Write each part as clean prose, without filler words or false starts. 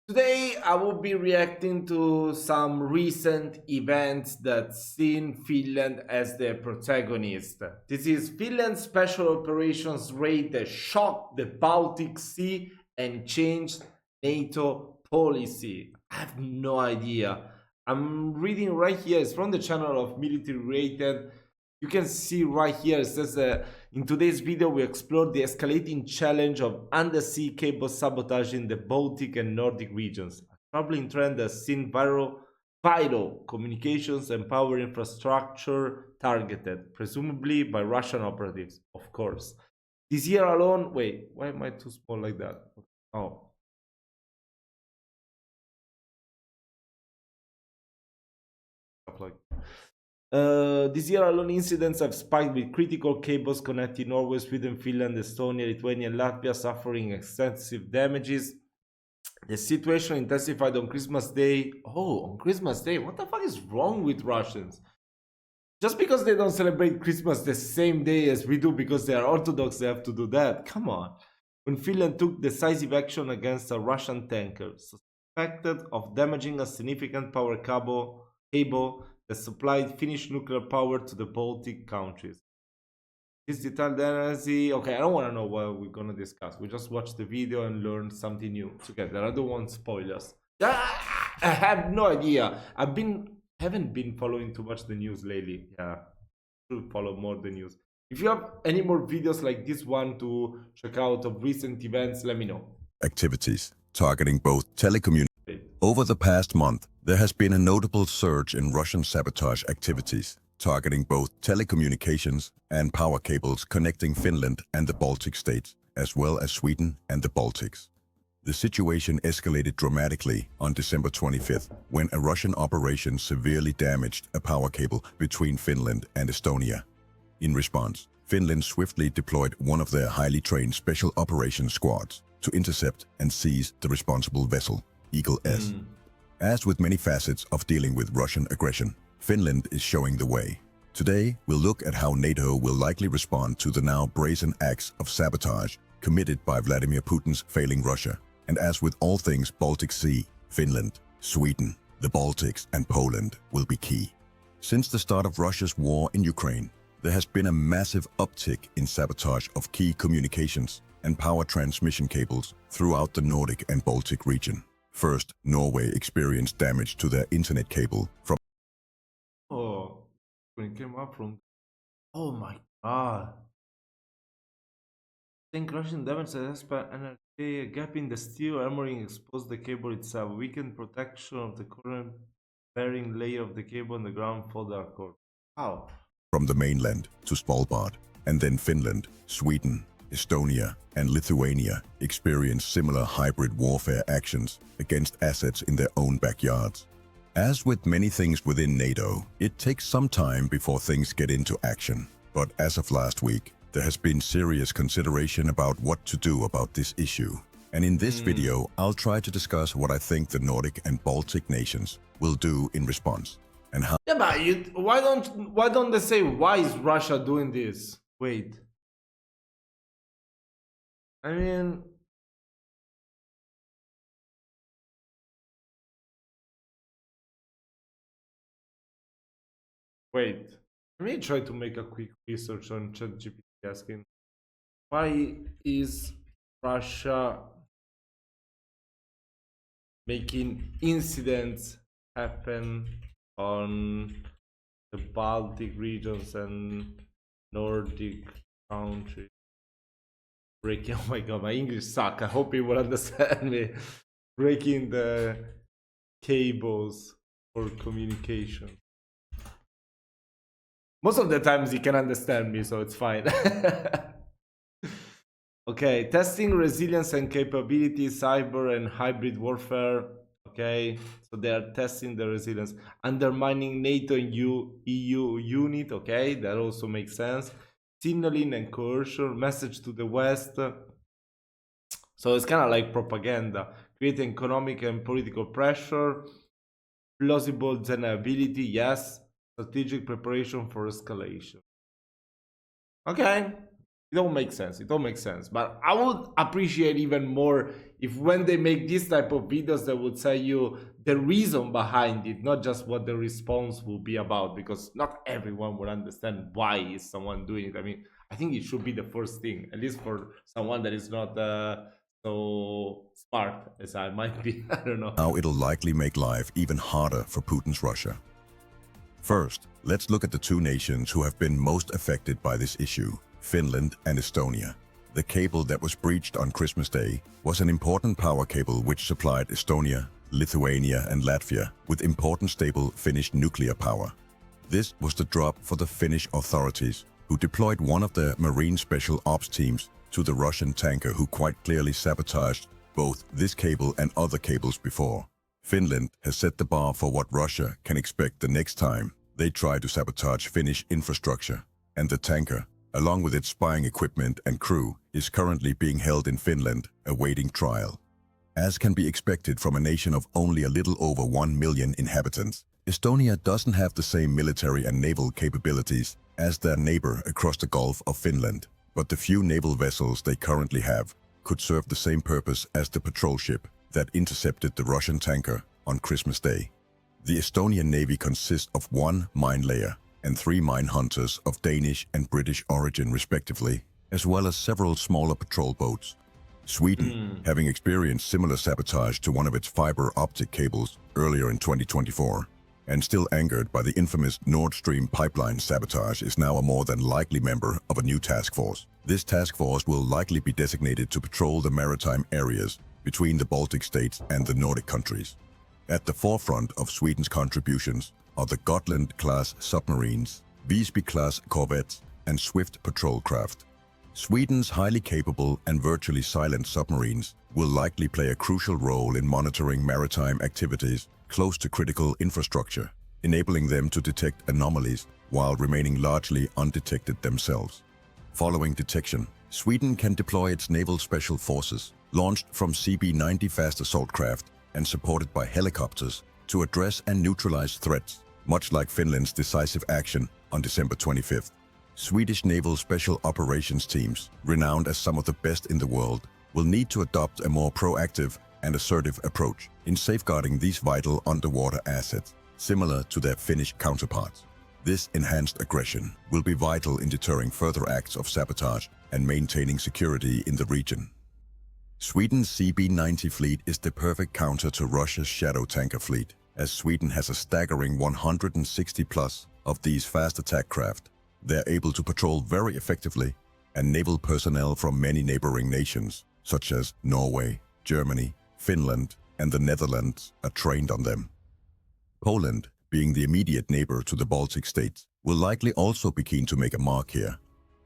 Today, I will be reacting to some recent events that seen Finland as the protagonist. This is Finland's special operations raid that shocked the Baltic Sea and changed NATO policy. I have no idea. I'm reading right here, it's from the channel of Military Rated. You can see right here, it says in today's video we explore the escalating challenge of undersea cable sabotage in the Baltic and Nordic regions. A troubling trend has seen vital communications and power infrastructure targeted, presumably by Russian operatives, of course. This year alone, wait, why am I too small like that? Oh, like this year alone, incidents have spiked with critical cables connecting Norway, Sweden, Finland, Estonia, Lithuania, and Latvia suffering extensive damages. The situation intensified on Christmas Day. Oh, on Christmas Day? What the fuck is wrong with Russians? Just because they don't celebrate Christmas the same day as we do because they are Orthodox, they have to do that. Come on. When Finland took decisive action against a Russian tanker suspected of damaging a significant power cable that supplied Finnish nuclear power to the Baltic countries. This detailed analysis. Okay, I don't want to know what we're gonna discuss. We just watch the video and learn something new together. I don't want spoilers. I have no idea. Haven't been following too much the news lately. Yeah, should follow more the news. If you have any more videos like this one to check out of recent events, let me know. Activities targeting both telecommunications. Over the past month, there has been a notable surge in Russian sabotage activities targeting both telecommunications and power cables connecting Finland and the Baltic states, as well as Sweden and the Baltics. The situation escalated dramatically on December 25th when a Russian operation severely damaged a power cable between Finland and Estonia. In response, Finland swiftly deployed one of their highly trained special operations squads to intercept and seize the responsible vessel, Eagle S. As with many facets of dealing with Russian aggression, Finland is showing the way. Today, we'll look at how NATO will likely respond to the now brazen acts of sabotage committed by Vladimir Putin's failing Russia. And as with all things Baltic Sea, Finland, Sweden, the Baltics, and Poland will be key. Since the start of Russia's war in Ukraine, there has been a massive uptick in sabotage of key communications and power transmission cables throughout the Nordic and Baltic region. First, Norway experienced damage to their internet cable from when it came up from. Oh my god. Think Russian damage as per energy, a gap in the steel armoring exposed the cable itself, weakened protection of the current bearing layer of the cable on the ground folder cord. How? From the mainland to Svalbard, and then Finland, Sweden, Estonia, and Lithuania experienced similar hybrid warfare actions against assets in their own backyards. As with many things within NATO, it takes some time before things get into action. But as of last week, there has been serious consideration about what to do about this issue. And in this video, I'll try to discuss what I think the Nordic and Baltic nations will do in response, and how. Yeah, but why don't they say why is Russia doing this? Wait. I mean, wait. Let me try to make a quick research on ChatGPT asking why is Russia making incidents happen on the Baltic regions and Nordic countries. Breaking, oh my god, my English suck. I hope you will understand me. Breaking the cables for communication. Most of the times he can understand me, so it's fine. Okay, testing resilience and capability, cyber and hybrid warfare. Okay, so they are testing the resilience. Undermining NATO and EU unit. Okay, that also makes sense. Signaling and coercion, message to the West. So it's kind of like propaganda. Creating economic and political pressure. Plausible deniability, yes. Strategic preparation for escalation. Okay. It all makes sense. It all makes sense. But I would appreciate even more if when they make this type of videos, they would say you the reason behind it, not just what the response will be about, because not everyone will understand why is someone doing it. I mean, I think it should be the first thing, at least for someone that is not so smart as I might be. I don't know. Now it'll likely make life even harder for Putin's Russia. First, let's look at the two nations who have been most affected by this issue, Finland and Estonia. The cable that was breached on Christmas Day was an important power cable which supplied Estonia, Lithuania and Latvia with important stable Finnish nuclear power. This was the drop for the Finnish authorities, who deployed one of their marine special ops teams to the Russian tanker who quite clearly sabotaged both this cable and other cables before. Finland has set the bar for what Russia can expect the next time they try to sabotage Finnish infrastructure, and the tanker, along with its spying equipment and crew, is currently being held in Finland, awaiting trial. As can be expected from a nation of only a little over 1 million inhabitants, Estonia doesn't have the same military and naval capabilities as their neighbor across the Gulf of Finland, but the few naval vessels they currently have could serve the same purpose as the patrol ship that intercepted the Russian tanker on Christmas Day. The Estonian Navy consists of 1 mine layer and 3 mine hunters of Danish and British origin respectively, as well as several smaller patrol boats. Sweden, having experienced similar sabotage to one of its fiber optic cables earlier in 2024, and still angered by the infamous Nord Stream pipeline sabotage, is now a more than likely member of a new task force. This task force will likely be designated to patrol the maritime areas between the Baltic states and the Nordic countries. At the forefront of Sweden's contributions are the Gotland-class submarines, Visby-class corvettes, and swift patrol craft. Sweden's highly capable and virtually silent submarines will likely play a crucial role in monitoring maritime activities close to critical infrastructure, enabling them to detect anomalies while remaining largely undetected themselves. Following detection, Sweden can deploy its naval special forces, launched from CB-90 fast assault craft and supported by helicopters, to address and neutralize threats, much like Finland's decisive action on December 25th. Swedish naval special operations teams, renowned as some of the best in the world, will need to adopt a more proactive and assertive approach in safeguarding these vital underwater assets, similar to their Finnish counterparts. This enhanced aggression will be vital in deterring further acts of sabotage and maintaining security in the region. Sweden's CB-90 fleet is the perfect counter to Russia's shadow tanker fleet, as Sweden has a staggering 160 plus of these fast attack craft. They're able to patrol very effectively, and naval personnel from many neighboring nations, such as Norway, Germany, Finland, and the Netherlands, are trained on them. Poland, being the immediate neighbor to the Baltic states, will likely also be keen to make a mark here.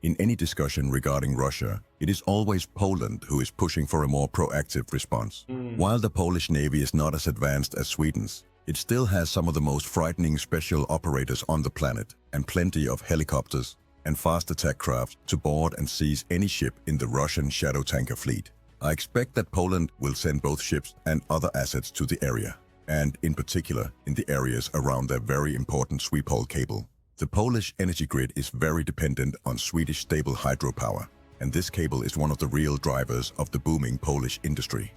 In any discussion regarding Russia, it is always Poland who is pushing for a more proactive response. While the Polish Navy is not as advanced as Sweden's, it still has some of the most frightening special operators on the planet, and plenty of helicopters and fast attack craft to board and seize any ship in the Russian shadow tanker fleet. I expect that Poland will send both ships and other assets to the area, and in particular in the areas around their very important sweep-hole cable. The Polish energy grid is very dependent on Swedish stable hydropower, and this cable is one of the real drivers of the booming Polish industry.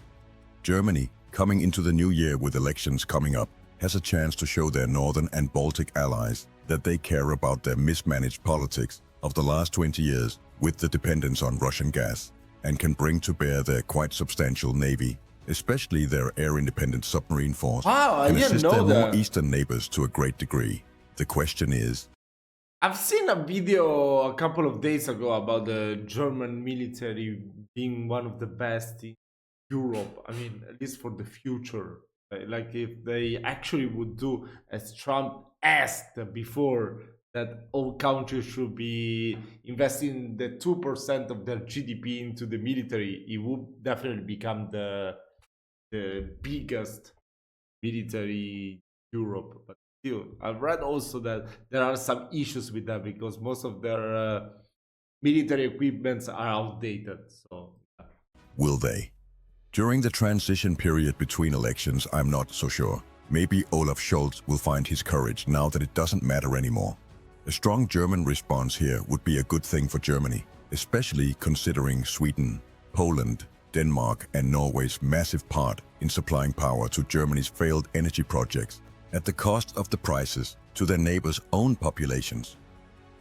Germany, coming into the new year with elections coming up, has a chance to show their northern and Baltic allies that they care about their mismanaged politics of the last 20 years with the dependence on Russian gas, and can bring to bear their quite substantial navy, especially their air-independent submarine force, and assist their more eastern neighbors to a great degree. The question is, I've seen a video a couple of days ago about the German military being one of the best in Europe. I mean, at least for the future. Like if they actually would do as Trump asked before, that all countries should be investing the 2% of their GDP into the military, it would definitely become the biggest military in Europe. But still, I've read also that there are some issues with that because most of their military equipments are outdated. So, will they? During the transition period between elections, I'm not so sure. Maybe Olaf Scholz will find his courage now that it doesn't matter anymore. A strong German response here would be a good thing for Germany, especially considering Sweden, Poland, Denmark, and Norway's massive part in supplying power to Germany's failed energy projects at the cost of the prices to their neighbors' own populations.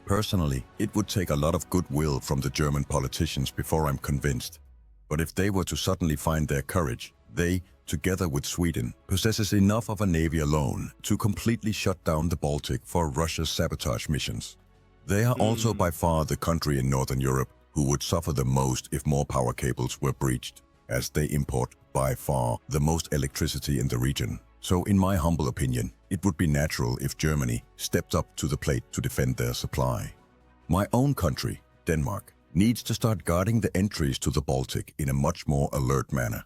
Personally, it would take a lot of goodwill from the German politicians before I'm convinced. But if they were to suddenly find their courage, they, together with Sweden, possesses enough of a navy alone to completely shut down the Baltic for Russia's sabotage missions. They are also by far the country in Northern Europe who would suffer the most if more power cables were breached, as they import by far the most electricity in the region. So in my humble opinion, it would be natural if Germany stepped up to the plate to defend their supply. My own country, Denmark, needs to start guarding the entries to the Baltic in a much more alert manner.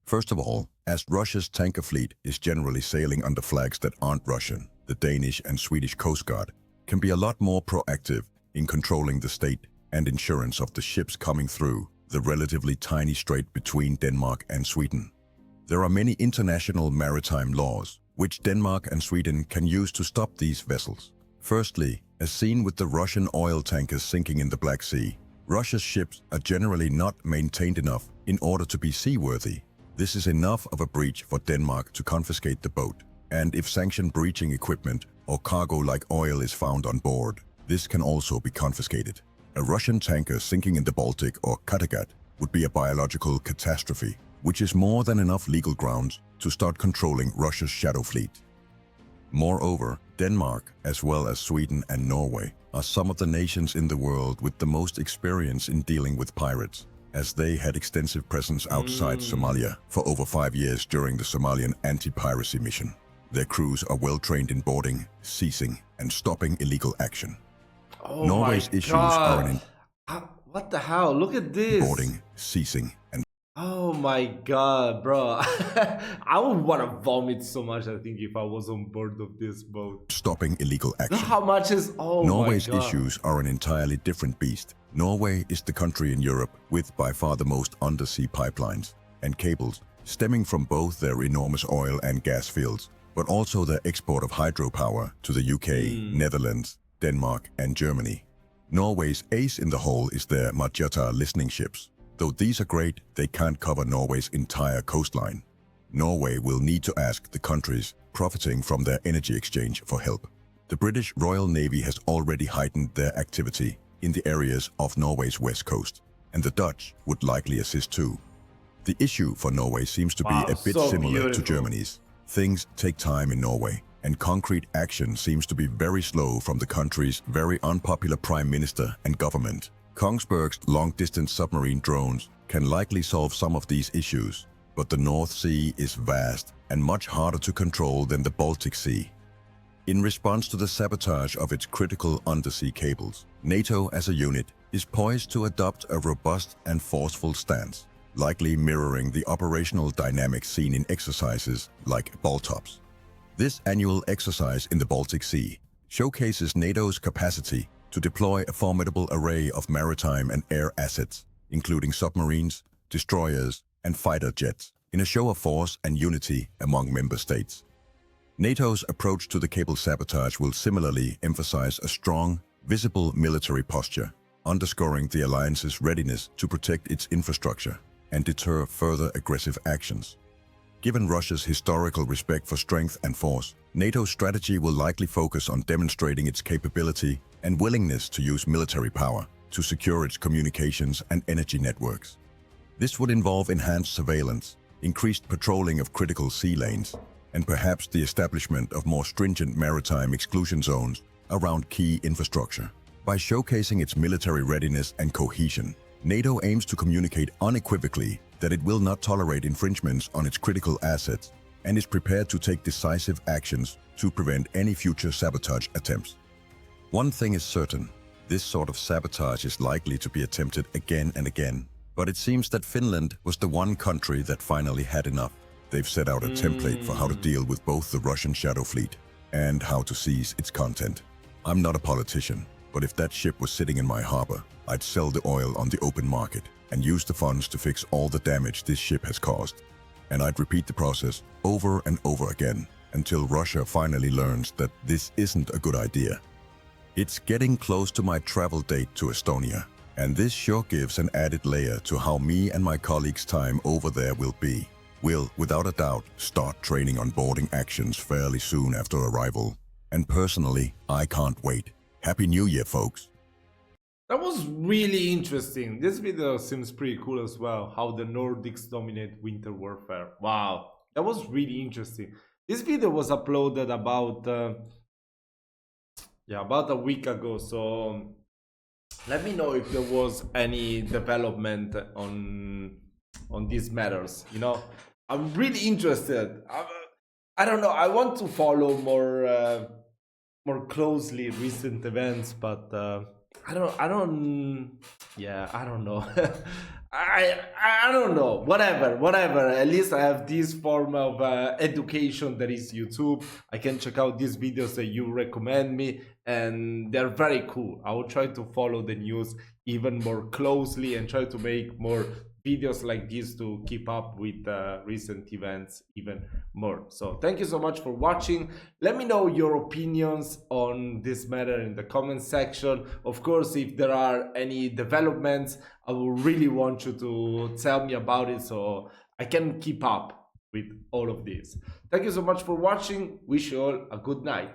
First of all, as Russia's tanker fleet is generally sailing under flags that aren't Russian, the Danish and Swedish Coast Guard can be a lot more proactive in controlling the state and insurance of the ships coming through the relatively tiny strait between Denmark and Sweden. There are many international maritime laws which Denmark and Sweden can use to stop these vessels. Firstly, as seen with the Russian oil tankers sinking in the Black Sea, Russia's ships are generally not maintained enough in order to be seaworthy. This is enough of a breach for Denmark to confiscate the boat, and if sanctioned breaching equipment or cargo like oil is found on board, this can also be confiscated. A Russian tanker sinking in the Baltic or Kattegat would be a biological catastrophe, which is more than enough legal grounds to start controlling Russia's shadow fleet. Moreover, Denmark, as well as Sweden and Norway, are some of the nations in the world with the most experience in dealing with pirates, as they had extensive presence outside Somalia for over 5 years during the Somalian anti-piracy mission. Their crews are well trained in boarding, seizing, and stopping illegal action. Oh Norway's my issues God. are in What the hell? Look at this. boarding, seizing, and Oh my God, bro. I would want to vomit so much, I think, if I was on board of this boat. stopping illegal action. Look how much is... Oh Norway's my God. issues are an entirely different beast. Norway is the country in Europe with by far the most undersea pipelines and cables stemming from both their enormous oil and gas fields, but also their export of hydropower to the UK, Netherlands, Denmark, and Germany. Norway's ace in the hole is their Marjata listening ships. Though these are great, they can't cover Norway's entire coastline. Norway will need to ask the countries profiting from their energy exchange for help. The British Royal Navy has already heightened their activity in the areas of Norway's west coast, and the Dutch would likely assist too. The issue for Norway seems to be a bit so similar to beautiful. Germany's. Things take time in Norway, and concrete action seems to be very slow from the country's very unpopular prime minister and government. Kongsberg's long-distance submarine drones can likely solve some of these issues, but the North Sea is vast and much harder to control than the Baltic Sea. In response to the sabotage of its critical undersea cables, NATO as a unit is poised to adopt a robust and forceful stance, likely mirroring the operational dynamics seen in exercises like Baltops. This annual exercise in the Baltic Sea showcases NATO's capacity to deploy a formidable array of maritime and air assets, including submarines, destroyers, and fighter jets, in a show of force and unity among member states. NATO's approach to the cable sabotage will similarly emphasize a strong, visible military posture, underscoring the alliance's readiness to protect its infrastructure and deter further aggressive actions. Given Russia's historical respect for strength and force, NATO's strategy will likely focus on demonstrating its capability and willingness to use military power to secure its communications and energy networks. This would involve enhanced surveillance, increased patrolling of critical sea lanes, and perhaps the establishment of more stringent maritime exclusion zones around key infrastructure. By showcasing its military readiness and cohesion, NATO aims to communicate unequivocally that it will not tolerate infringements on its critical assets and is prepared to take decisive actions to prevent any future sabotage attempts. One thing is certain, this sort of sabotage is likely to be attempted again and again, but it seems that Finland was the one country that finally had enough. They've set out a template for how to deal with both the Russian shadow fleet and how to seize its content. I'm not a politician, but if that ship was sitting in my harbor, I'd sell the oil on the open market and use the funds to fix all the damage this ship has caused. And I'd repeat the process over and over again until Russia finally learns that this isn't a good idea. It's getting close to my travel date to Estonia, And this sure gives an added layer to how me and my colleagues' time over there will be. We'll, without a doubt, start training on boarding actions fairly soon after arrival. And personally, I can't wait. Happy New Year, folks! That was really interesting. This video seems pretty cool as well. How the Nordics dominate winter warfare. Wow, that was really interesting. This video was uploaded about about a week ago. So let me know if there was any development on these matters. You know, I'm really interested. I don't know. I want to follow more closely recent events, but I don't know. I don't know. Whatever. At least I have this form of education that is YouTube. I can check out these videos that you recommend me, and they're very cool. I will try to follow the news even more closely and try to make more videos like this to keep up with recent events even more. So thank you so much for watching. Let me know your opinions on this matter in the comment section. Of course, if there are any developments, I will really want you to tell me about it so I can keep up with all of this. Thank you so much for watching. Wish you all a good night.